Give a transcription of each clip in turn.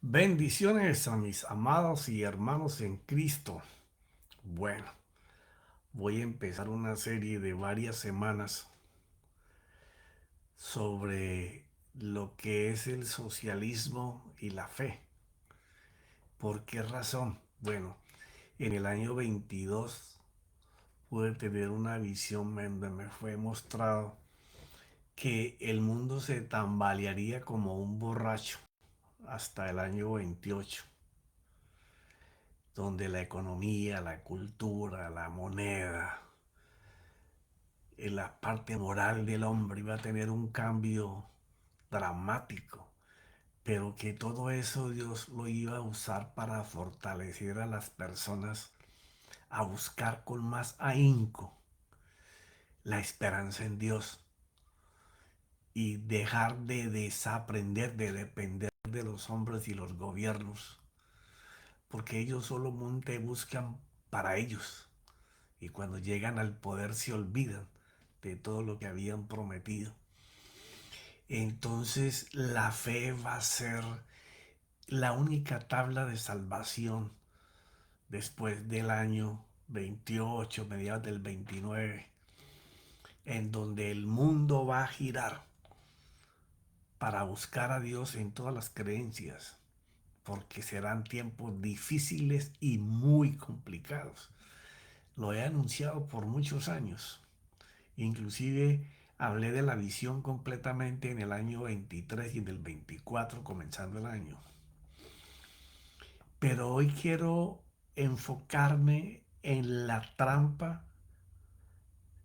Bendiciones a mis amados y hermanos en Cristo. Bueno, voy a empezar una serie de varias semanas sobre lo que es el socialismo y la fe. ¿Por qué razón? Bueno, en el año 22 pude tener una visión donde me fue mostrado que el mundo se tambalearía como un borracho hasta el año 28, donde la economía, la cultura, la moneda, en la parte moral del hombre iba a tener un cambio dramático, pero que todo eso Dios lo iba a usar para fortalecer a las personas a buscar con más ahínco la esperanza en Dios y dejar de desaprender, de depender de los hombres y los gobiernos, porque ellos solamente buscan para ellos y cuando llegan al poder se olvidan de todo lo que habían prometido. Entonces la fe va a ser la única tabla de salvación después del año 28, mediados del 29, en donde el mundo va a girar para buscar a Dios en todas las creencias, porque serán tiempos difíciles y muy complicados. Lo he anunciado por muchos años. Inclusive hablé de la visión completamente en el año 23 y en el 24, comenzando el año. Pero hoy quiero enfocarme en la trampa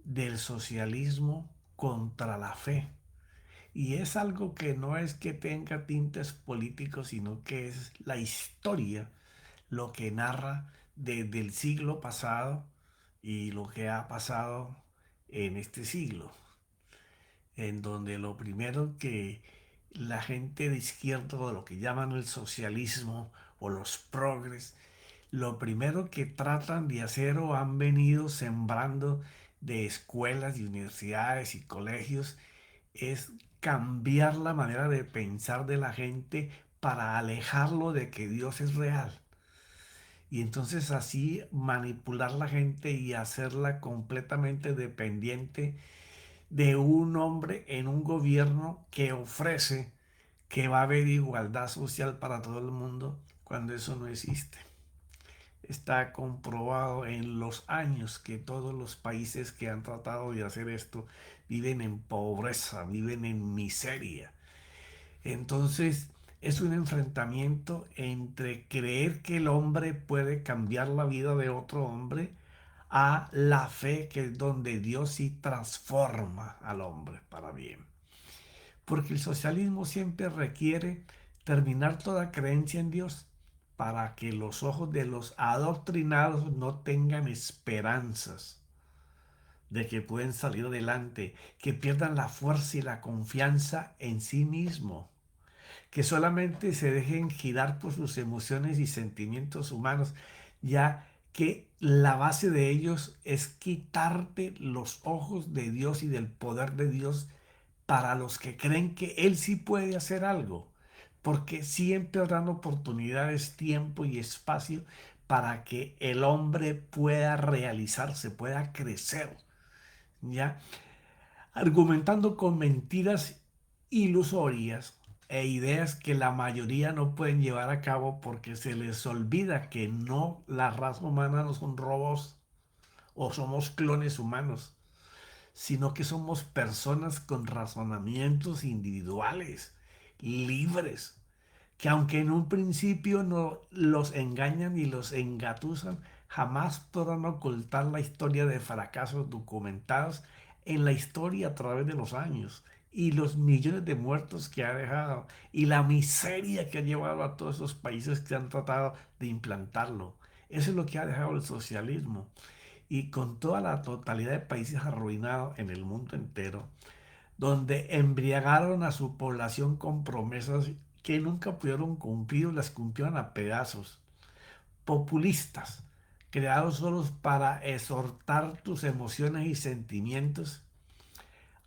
del socialismo contra la fe. Y es algo que no es que tenga tintes políticos, sino que es la historia lo que narra desde el siglo pasado y lo que ha pasado en este siglo, en donde lo primero que la gente de izquierda, o lo que llaman el socialismo o los progres, lo primero que tratan de hacer o han venido sembrando de escuelas y universidades y colegios es cambiar la manera de pensar de la gente para alejarlo de que Dios es real. Y entonces así manipular la gente y hacerla completamente dependiente de un hombre en un gobierno que ofrece que va a haber igualdad social para todo el mundo cuando eso no existe. Está comprobado en los años que todos los países que han tratado de hacer esto viven en pobreza, viven en miseria. Entonces es un enfrentamiento entre creer que el hombre puede cambiar la vida de otro hombre a la fe, que es donde Dios sí transforma al hombre para bien. Porque el socialismo siempre requiere terminar toda creencia en Dios para que los ojos de los adoctrinados no tengan esperanzas de que pueden salir adelante, que pierdan la fuerza y la confianza en sí mismo, que solamente se dejen girar por sus emociones y sentimientos humanos, ya que la base de ellos es quitarte los ojos de Dios y del poder de Dios para los que creen que Él sí puede hacer algo, porque siempre dan oportunidades, tiempo y espacio para que el hombre pueda realizarse, pueda crecer, ¿ya? Argumentando con mentiras ilusorias e ideas que la mayoría no pueden llevar a cabo porque se les olvida que no, la raza humana no son robots o somos clones humanos, sino que somos personas con razonamientos individuales, libres, que aunque en un principio no los engañan y los engatusan, jamás podrán ocultar la historia de fracasos documentados en la historia a través de los años y los millones de muertos que ha dejado y la miseria que ha llevado a todos esos países que han tratado de implantarlo. Eso es lo que ha dejado el socialismo y con toda la totalidad de países arruinados en el mundo entero, donde embriagaron a su población con promesas que nunca pudieron cumplir o las cumplieron a pedazos, populistas, creados solo para exhortar tus emociones y sentimientos,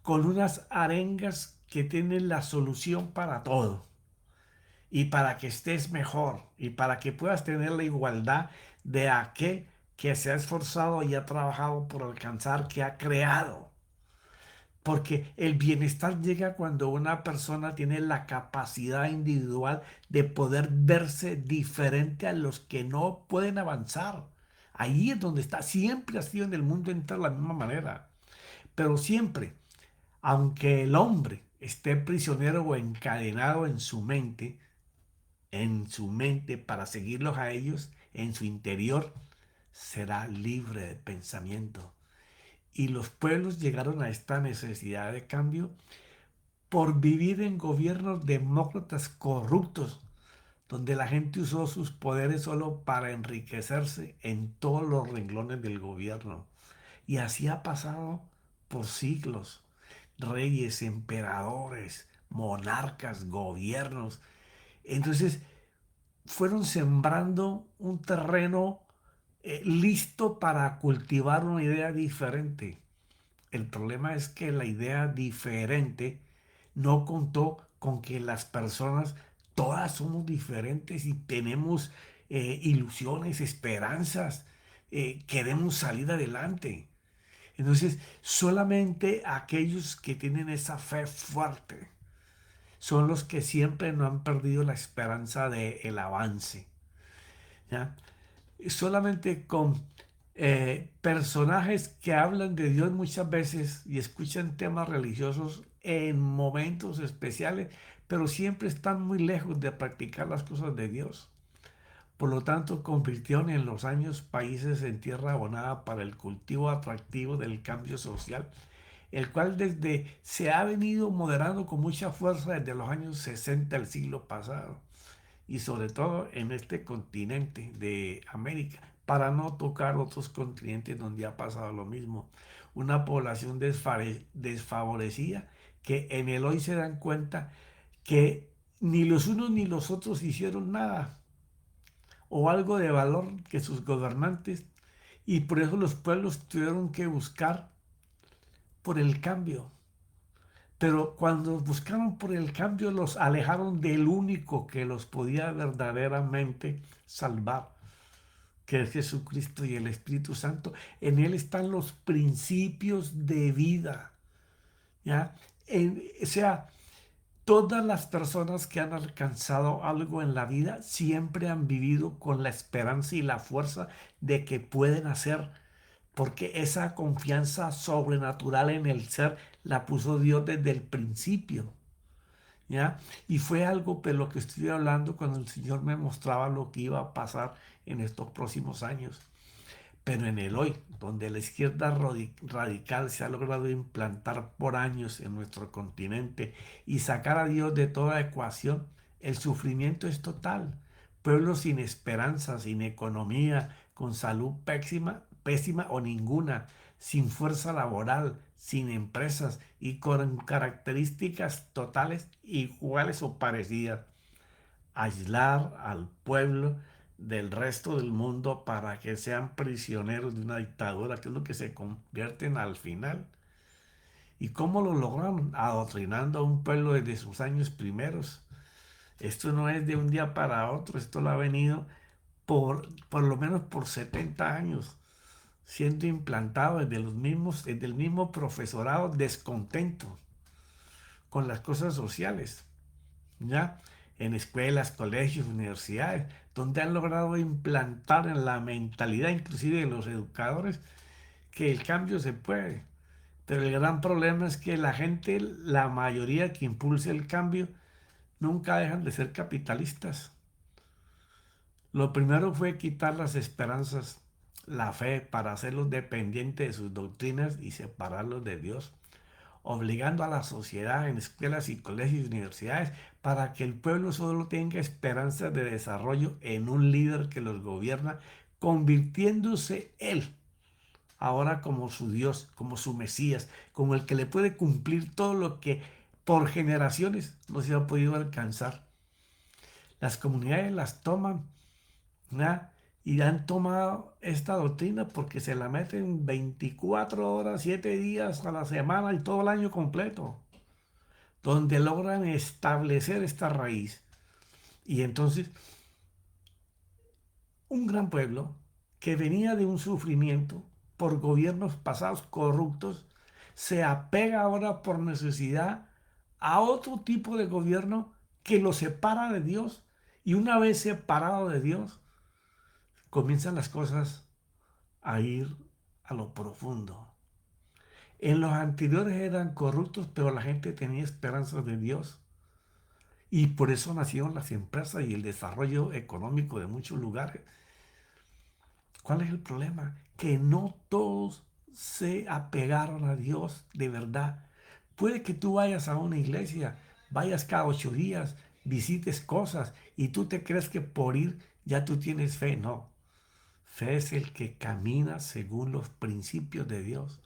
con unas arengas que tienen la solución para todo. y para que estés mejor y para que puedas tener la igualdad de aquel que se ha esforzado y ha trabajado por alcanzar, que ha creado. Porque el bienestar llega cuando una persona tiene la capacidad individual de poder verse diferente a los que no pueden avanzar. Ahí es donde está. Siempre ha sido en el mundo entero de la misma manera. Pero siempre, aunque el hombre esté prisionero o encadenado en su mente para seguirlos a ellos, en su interior, será libre de pensamiento. Y los pueblos llegaron a esta necesidad de cambio por vivir en gobiernos demócratas corruptos, donde la gente usó sus poderes solo para enriquecerse en todos los renglones del gobierno. Y así ha pasado por siglos. Reyes, emperadores, monarcas, gobiernos. Entonces fueron sembrando un terreno listo para cultivar una idea diferente. El problema es que la idea diferente no contó con que las personas, todas somos diferentes y tenemos ilusiones, esperanzas, queremos salir adelante. Entonces, solamente aquellos que tienen esa fe fuerte son los que siempre no han perdido la esperanza del avance. ¿Ya? Solamente con personajes que hablan de Dios muchas veces y escuchan temas religiosos en momentos especiales, pero siempre están muy lejos de practicar las cosas de Dios. Por lo tanto, convirtieron en los años países en tierra abonada para el cultivo atractivo del cambio social, el cual desde se ha venido moderando con mucha fuerza desde los años 60 del siglo pasado y sobre todo en este continente de América, para no tocar otros continentes donde ha pasado lo mismo. Una población desfavorecida que en el hoy se dan cuenta que ni los unos ni los otros hicieron nada o algo de valor que sus gobernantes, y por eso los pueblos tuvieron que buscar por el cambio. Pero cuando buscaron por el cambio los alejaron del único que los podía verdaderamente salvar, que es Jesucristo y el Espíritu Santo. En Él están los principios de vida. ¿Ya? O sea, todas las personas que han alcanzado algo en la vida siempre han vivido con la esperanza y la fuerza de que pueden hacer, porque esa confianza sobrenatural en el ser la puso Dios desde el principio. ¿Ya? Y fue algo de lo que estoy hablando cuando el Señor me mostraba lo que iba a pasar en estos próximos años. Pero en el hoy, donde la izquierda radical se ha logrado implantar por años en nuestro continente y sacar a Dios de toda ecuación, el sufrimiento es total. Pueblos sin esperanza, sin economía, con salud pésima o ninguna, sin fuerza laboral, sin empresas y con características totales iguales o parecidas. Aislar al pueblo del resto del mundo para que sean prisioneros de una dictadura, que es lo que se convierten al final. ¿Y cómo lo lograron? Adoctrinando a un pueblo desde sus años primeros. Esto no es de un día para otro, esto lo ha venido por lo menos por 70 años siendo implantado desde el mismo profesorado descontento con las cosas sociales, ¿ya? En escuelas, colegios, universidades, donde han logrado implantar en la mentalidad inclusive de los educadores que el cambio se puede. Pero el gran problema es que la gente, la mayoría que impulsa el cambio, nunca dejan de ser capitalistas. Lo primero fue quitar las esperanzas, la fe, para hacerlos dependientes de sus doctrinas y separarlos de Dios, obligando a la sociedad en escuelas y colegios y universidades para que el pueblo solo tenga esperanza de desarrollo en un líder que los gobierna, convirtiéndose él ahora como su Dios, como su Mesías, como el que le puede cumplir todo lo que por generaciones no se ha podido alcanzar. Las comunidades las toman, ¿ya? Y han tomado esta doctrina porque se la meten 24 horas, 7 días a la semana y todo el año completo, donde logran establecer esta raíz. Y entonces un gran pueblo que venía de un sufrimiento por gobiernos pasados corruptos, se apega ahora por necesidad a otro tipo de gobierno que lo separa de Dios. Y una vez separado de Dios, comienzan las cosas a ir a lo profundo. En los anteriores eran corruptos, pero la gente tenía esperanza de Dios. Y por eso nacieron las empresas y el desarrollo económico de muchos lugares. ¿Cuál es el problema? Que no todos se apegaron a Dios de verdad. Puede que tú vayas a una iglesia, vayas cada 8 días, visites cosas y tú te crees que por ir ya tú tienes fe. No, fe es el que camina según los principios de Dios.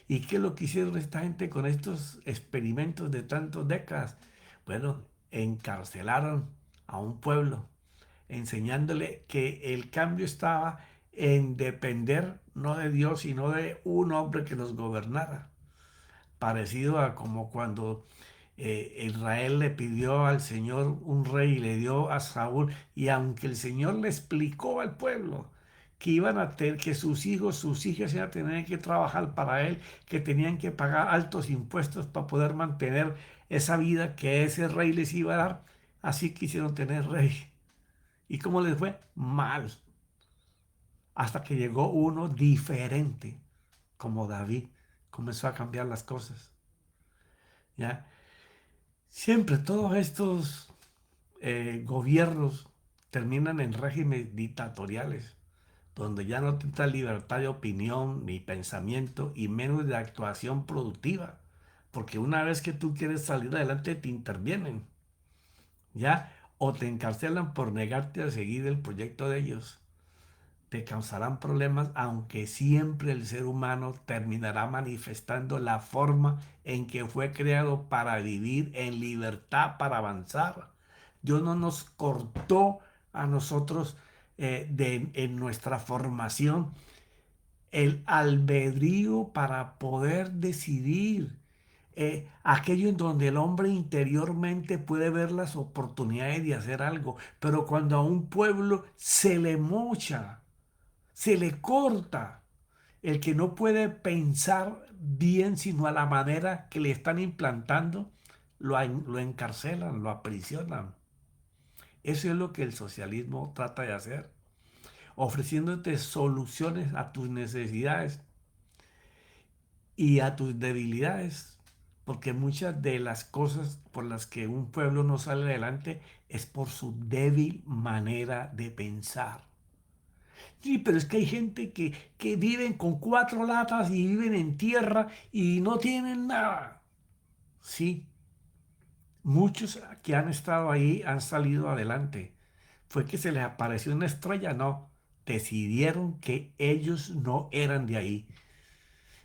¿Y qué es lo que hicieron esta gente con estos experimentos de tantas décadas? Bueno, encarcelaron a un pueblo enseñándole que el cambio estaba en depender no de Dios, sino de un hombre que los gobernara. Parecido a como cuando Israel le pidió al Señor un rey y le dio a Saúl, y aunque el Señor le explicó al pueblo que iban a tener, que sus hijos, sus hijas iban a tener que trabajar para él, que tenían que pagar altos impuestos para poder mantener esa vida que ese rey les iba a dar, así quisieron tener rey. ¿Y cómo les fue? Mal. Hasta que llegó uno diferente, como David, comenzó a cambiar las cosas. ¿Ya? Siempre todos estos gobiernos terminan en regímenes dictatoriales, donde ya no tanta libertad de opinión ni pensamiento y menos de actuación productiva, porque una vez que tú quieres salir adelante te intervienen, ¿ya? O te encarcelan por negarte a seguir el proyecto de ellos. Te causarán problemas, aunque siempre el ser humano terminará manifestando la forma en que fue creado para vivir en libertad, para avanzar. Dios no nos cortó a nosotros en nuestra formación el albedrío para poder decidir. Aquello en donde el hombre interiormente puede ver las oportunidades de hacer algo, pero cuando a un pueblo se le mocha, se le corta, el que no puede pensar bien sino a la manera que le están implantando, lo encarcelan, lo aprisionan. Eso es lo que el socialismo trata de hacer, ofreciéndote soluciones a tus necesidades y a tus debilidades, porque muchas de las cosas por las que un pueblo no sale adelante es por su débil manera de pensar. Sí, pero es que hay gente que viven con 4 latas y viven en tierra y no tienen nada. Sí, muchos que han estado ahí han salido adelante. ¿Fue que se les apareció una estrella? No, decidieron que ellos no eran de ahí.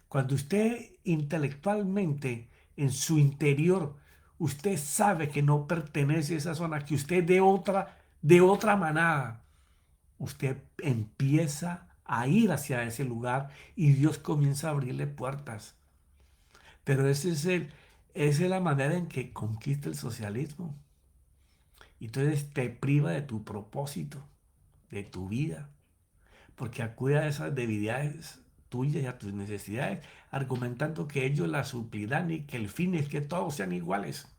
Cuando usted intelectualmente, en su interior, usted sabe que no pertenece a esa zona, que usted es de otra manada, usted empieza a ir hacia ese lugar y Dios comienza a abrirle puertas. Pero esa es la manera en que conquista el socialismo. Y entonces te priva de tu propósito, de tu vida, porque acude a esas debilidades tuyas y a tus necesidades, argumentando que ellos las suplirán y que el fin es que todos sean iguales.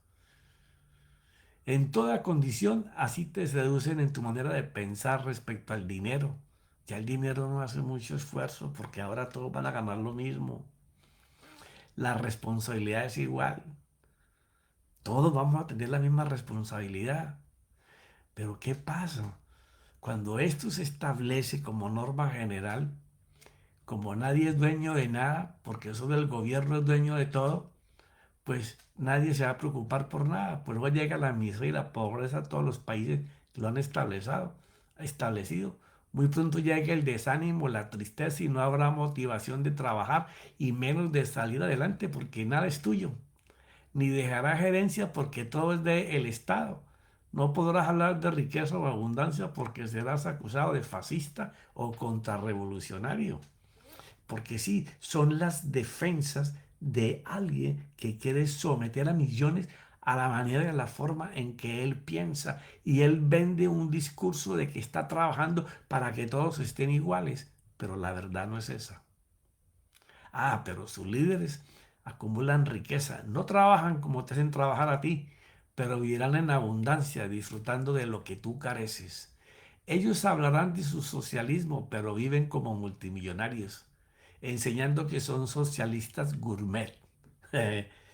En toda condición, así te seducen en tu manera de pensar respecto al dinero. Ya el dinero no hace mucho esfuerzo porque ahora todos van a ganar lo mismo. La responsabilidad es igual. Todos vamos a tener la misma responsabilidad. Pero ¿qué pasa? Cuando esto se establece como norma general, como nadie es dueño de nada, porque solo el gobierno es dueño de todo, pues nadie se va a preocupar por nada. Pues luego llega la miseria y la pobreza a todos los países que lo han establecido. Muy pronto llega el desánimo, la tristeza y no habrá motivación de trabajar y menos de salir adelante porque nada es tuyo. Ni dejarás herencia porque todo es del Estado. No podrás hablar de riqueza o abundancia porque serás acusado de fascista o contrarrevolucionario. Porque sí, son las defensas de alguien que quiere someter a millones a la manera y a la forma en que él piensa. Y él vende un discurso de que está trabajando para que todos estén iguales, pero la verdad no es esa. Ah, pero sus líderes acumulan riqueza, no trabajan como te hacen trabajar a ti, pero vivirán en abundancia, disfrutando de lo que tú careces. Ellos hablarán de su socialismo, pero viven como multimillonarios, enseñando que son socialistas gourmet.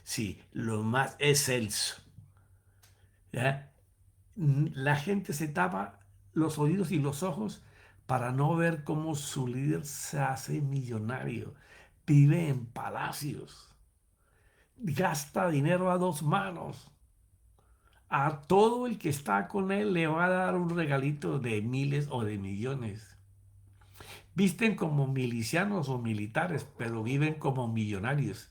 Sí, lo más excelso. ¿Ya? La gente se tapa los oídos y los ojos para no ver cómo su líder se hace millonario. Vive en palacios, gasta dinero a dos manos. A todo el que está con él le va a dar un regalito de miles o de millones. Visten como milicianos o militares, pero viven como millonarios.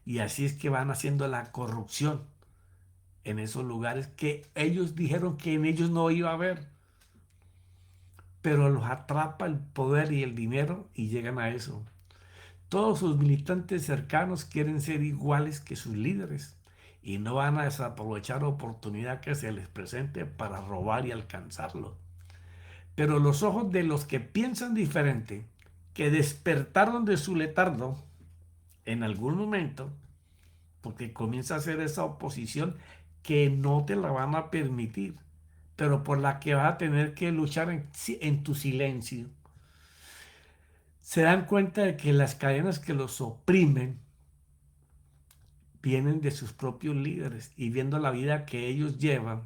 Y así es que van haciendo la corrupción en esos lugares que ellos dijeron que en ellos no iba a haber, pero los atrapa el poder y el dinero y llegan a eso. Todos sus militantes cercanos quieren ser iguales que sus líderes y no van a desaprovechar oportunidad que se les presente para robar y alcanzarlo. Pero los ojos de los que piensan diferente, que despertaron de su letargo en algún momento, porque comienza a ser esa oposición que no te la van a permitir, pero por la que vas a tener que luchar en tu silencio. Se dan cuenta de que las cadenas que los oprimen vienen de sus propios líderes y viendo la vida que ellos llevan,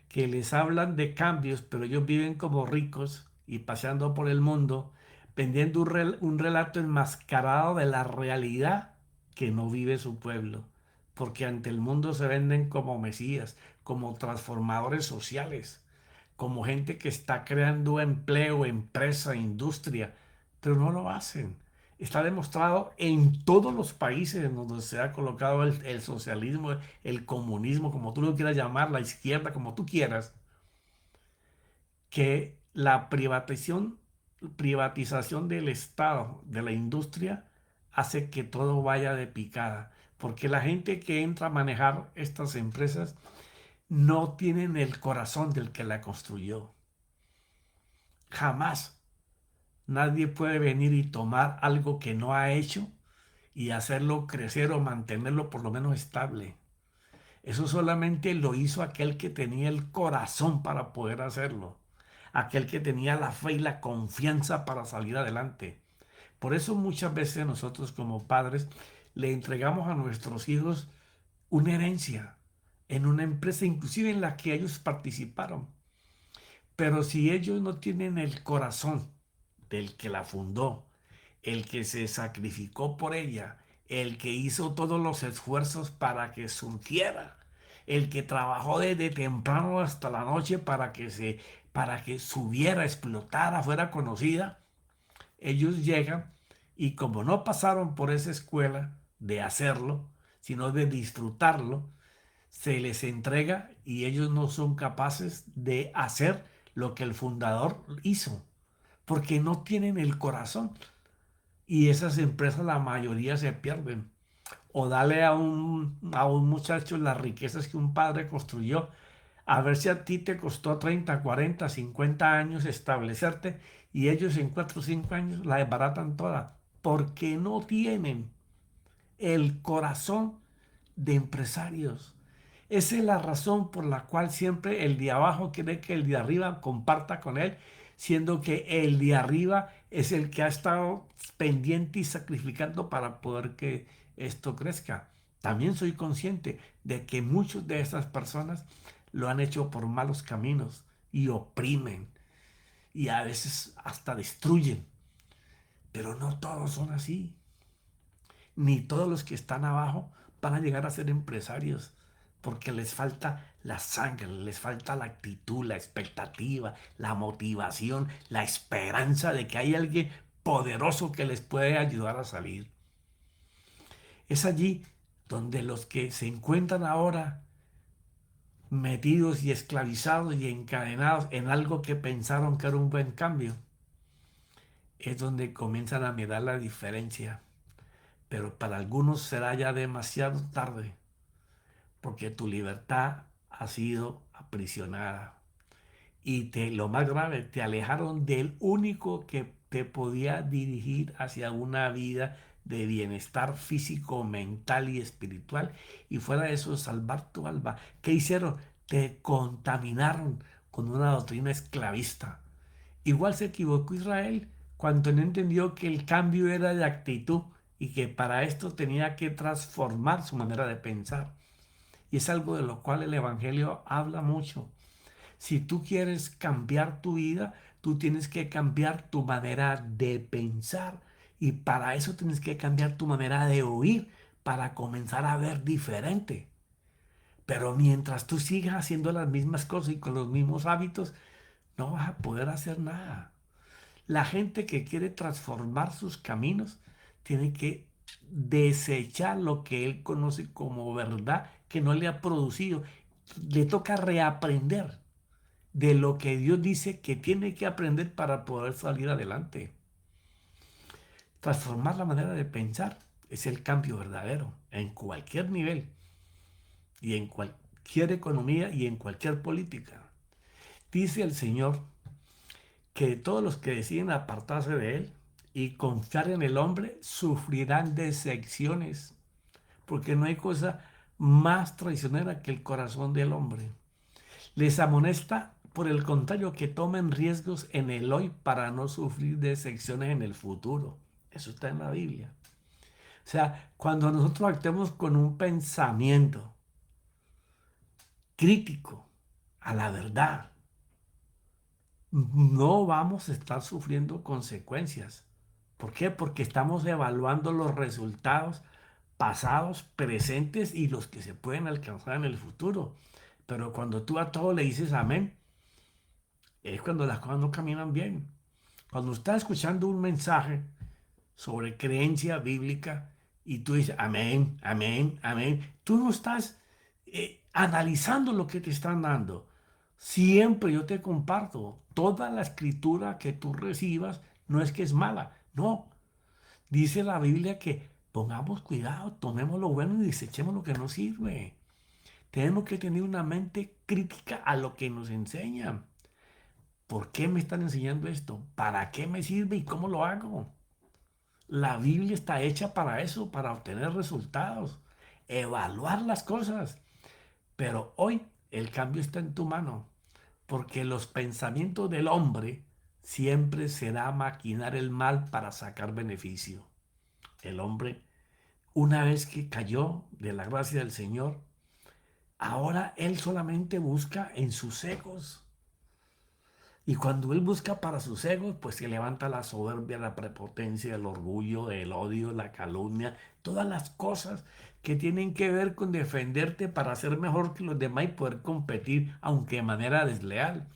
que les hablan de cambios, pero ellos viven como ricos y paseando por el mundo, vendiendo un relato enmascarado de la realidad que no vive su pueblo, porque ante el mundo se venden como mesías, como transformadores sociales, como gente que está creando empleo, empresa, industria, pero no lo hacen. Está demostrado en todos los países en donde se ha colocado el socialismo, el comunismo, como tú lo quieras llamar, la izquierda, como tú quieras, que la privatización del Estado, de la industria, hace que todo vaya de picada, porque la gente que entra a manejar estas empresas no tienen el corazón del que la construyó. Jamás nadie puede venir y tomar algo que no ha hecho y hacerlo crecer o mantenerlo por lo menos estable. Eso solamente lo hizo aquel que tenía el corazón para poder hacerlo, aquel que tenía la fe y la confianza para salir adelante. Por eso muchas veces nosotros como padres le entregamos a nuestros hijos una herencia en una empresa, inclusive en la que ellos participaron. Pero si ellos no tienen el corazón del que la fundó, el que se sacrificó por ella, el que hizo todos los esfuerzos para que surgiera, el que trabajó desde temprano hasta la noche para que subiera, explotara, fuera conocida, ellos llegan y como no pasaron por esa escuela de hacerlo, sino de disfrutarlo, se les entrega y ellos no son capaces de hacer lo que el fundador hizo, porque no tienen el corazón. Y esas empresas, la mayoría se pierden. O dale a un muchacho las riquezas que un padre construyó, a ver si a ti te costó 30 40 50 años establecerte y ellos en 4 o 5 años la desbaratan toda, porque no tienen el corazón de empresarios. Esa es la razón por la cual siempre el de abajo quiere que el de arriba comparta con él, siendo que el de arriba es el que ha estado pendiente y sacrificando para poder que esto crezca. También soy consciente de que muchas de estas personas lo han hecho por malos caminos y oprimen y a veces hasta destruyen, pero no todos son así, ni todos los que están abajo van a llegar a ser empresarios, porque les falta la sangre, les falta la actitud, la expectativa, la motivación, la esperanza de que hay alguien poderoso que les puede ayudar a salir. Es allí donde los que se encuentran ahora metidos y esclavizados y encadenados en algo que pensaron que era un buen cambio, es donde comienzan a mirar la diferencia. Pero para algunos será ya demasiado tarde, porque tu libertad ha sido aprisionada. Y lo más grave, te alejaron del único que te podía dirigir hacia una vida de bienestar físico, mental y espiritual. Y fuera de eso, salvar tu alma. ¿Qué hicieron? Te contaminaron con una doctrina esclavista. Igual se equivocó Israel cuando no entendió que el cambio era de actitud y que para esto tenía que transformar su manera de pensar. Y es algo de lo cual el Evangelio habla mucho. Si tú quieres cambiar tu vida, tú tienes que cambiar tu manera de pensar. Y para eso tienes que cambiar tu manera de oír para comenzar a ver diferente. Pero mientras tú sigas haciendo las mismas cosas y con los mismos hábitos, no vas a poder hacer nada. La gente que quiere transformar sus caminos tiene que desechar lo que él conoce como verdad que no le ha producido. Le toca reaprender de lo que Dios dice que tiene que aprender para poder salir adelante. Transformar la manera de pensar es el cambio verdadero en cualquier nivel y en cualquier economía y en cualquier política. Dice el Señor que todos los que deciden apartarse de Él y confiar en el hombre sufrirán decepciones, porque no hay cosa más traicionera que el corazón del hombre. Les amonesta, por el contrario, que tomen riesgos en el hoy para no sufrir decepciones en el futuro. Eso está en la Biblia. O sea, cuando nosotros actuemos con un pensamiento crítico a la verdad, no vamos a estar sufriendo consecuencias. ¿Por qué? Porque estamos evaluando los resultados pasados, presentes y los que se pueden alcanzar en el futuro. Pero cuando tú a todo le dices amén, es cuando las cosas no caminan bien. Cuando estás escuchando un mensaje sobre creencia bíblica y tú dices amén, amén, amén, tú no estás analizando lo que te están dando. Siempre yo te comparto, toda la escritura que tú recibas no es que es mala, no. Dice la Biblia que pongamos cuidado, tomemos lo bueno y desechemos lo que no sirve. Tenemos que tener una mente crítica a lo que nos enseñan. ¿Por qué me están enseñando esto? ¿Para qué me sirve y cómo lo hago? La Biblia está hecha para eso, para obtener resultados, evaluar las cosas. Pero hoy el cambio está en tu mano, porque los pensamientos del hombre siempre será maquinar el mal para sacar beneficio. El hombre, una vez que cayó de la gracia del Señor, ahora él solamente busca en sus egos. Y cuando él busca para sus egos, pues se levanta la soberbia, la prepotencia, el orgullo, el odio, la calumnia, todas las cosas que tienen que ver con defenderte para ser mejor que los demás y poder competir, aunque de manera desleal.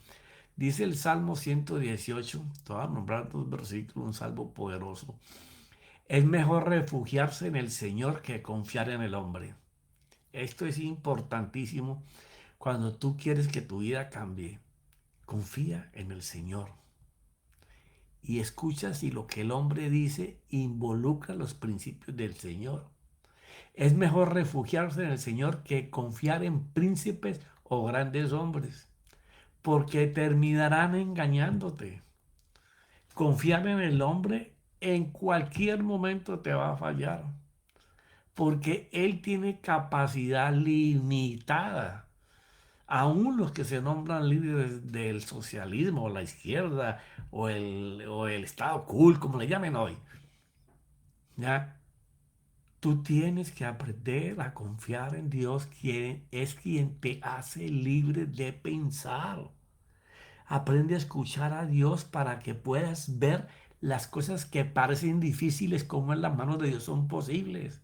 Dice el Salmo 118, te voy a nombrar dos versículos, un salmo poderoso. Es mejor refugiarse en el Señor que confiar en el hombre. Esto es importantísimo cuando tú quieres que tu vida cambie. Confía en el Señor y escucha si lo que el hombre dice involucra los principios del Señor. Es mejor refugiarse en el Señor que confiar en príncipes o grandes hombres, porque terminarán engañándote. Confiar en el hombre en cualquier momento te va a fallar, porque él tiene capacidad limitada. Aún los que se nombran líderes del socialismo o la izquierda o el Estado cool, como le llamen hoy, ¿ya? Tú tienes que aprender a confiar en Dios, quien es quien te hace libre de pensar. Aprende a escuchar a Dios para que puedas ver las cosas que parecen difíciles como en las manos de Dios son posibles.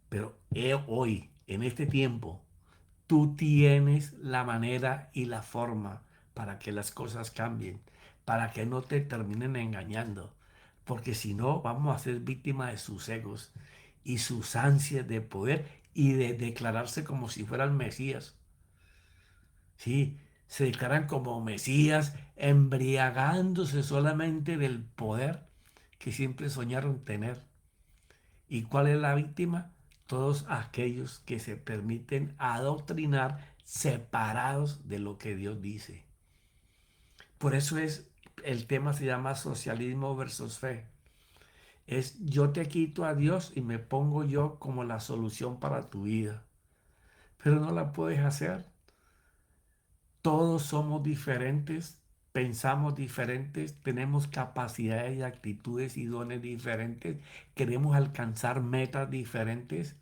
Pero hoy, en este tiempo, tú tienes la manera y la forma para que las cosas cambien, para que no te terminen engañando, porque si no vamos a ser víctimas de sus egos y sus ansias de poder y de declararse como si fueran Mesías. Sí, se declaran como Mesías, embriagándose solamente del poder que siempre soñaron tener. ¿Y cuál es la víctima? todos aquellos que se permiten adoctrinar separados de lo que Dios dice. Por eso el tema se llama socialismo versus fe. Es yo te quito a Dios y me pongo yo como la solución para tu vida. Pero no la puedes hacer. Todos somos diferentes, pensamos diferentes, tenemos capacidades y actitudes y dones diferentes, queremos alcanzar metas diferentes.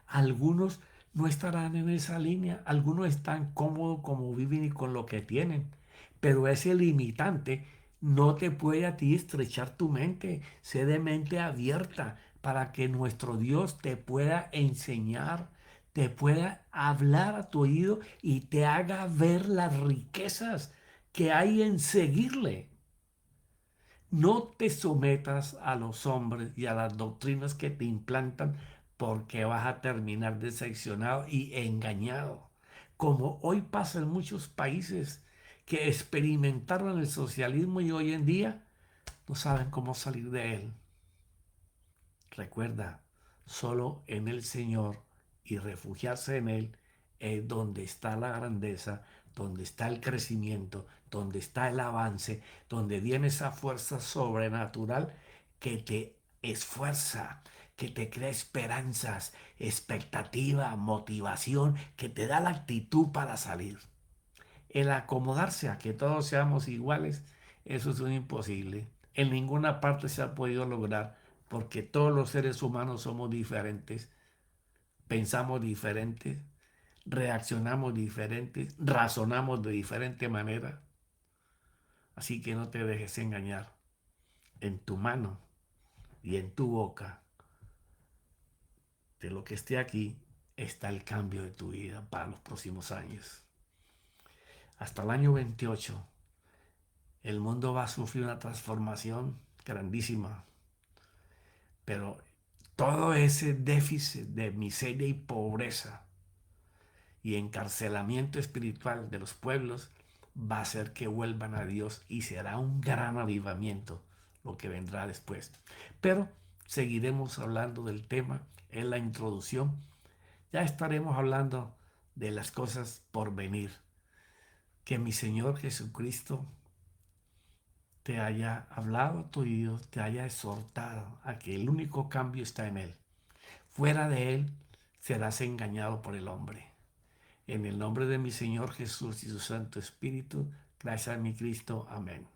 Algunos no estarán en esa línea, algunos están cómodos como viven y con lo que tienen, pero ese limitante no te puede a ti estrechar tu mente. Sé de mente abierta para que nuestro Dios te pueda enseñar, te pueda hablar a tu oído y te haga ver las riquezas que hay en seguirle. No te sometas a los hombres y a las doctrinas que te implantan porque vas a terminar decepcionado y engañado. Como hoy pasa en muchos países que experimentaron el socialismo y hoy en día no saben cómo salir de él. Recuerda, solo en el Señor y refugiarse en Él es donde está la grandeza, donde está el crecimiento, donde está el avance, donde viene esa fuerza sobrenatural que te esfuerza, que te crea esperanzas, expectativa, motivación, que te da la actitud para salir. El acomodarse a que todos seamos iguales, eso es un imposible. En ninguna parte se ha podido lograr porque todos los seres humanos somos diferentes, pensamos diferentes, reaccionamos diferentes, razonamos de diferente manera. Así que no te dejes engañar. En tu mano y en tu boca, de lo que esté aquí, está el cambio de tu vida para los próximos años. Hasta el año 28 el mundo va a sufrir una transformación grandísima, pero todo ese déficit de miseria y pobreza y encarcelamiento espiritual de los pueblos va a hacer que vuelvan a Dios y será un gran avivamiento lo que vendrá después. Pero seguiremos hablando del tema en la introducción. Ya estaremos hablando de las cosas por venir. Que mi Señor Jesucristo te haya hablado a tu oído, te haya exhortado a que el único cambio está en Él. Fuera de Él serás engañado por el hombre. En el nombre de mi Señor Jesús y su Santo Espíritu, gracias a mi Cristo. Amén.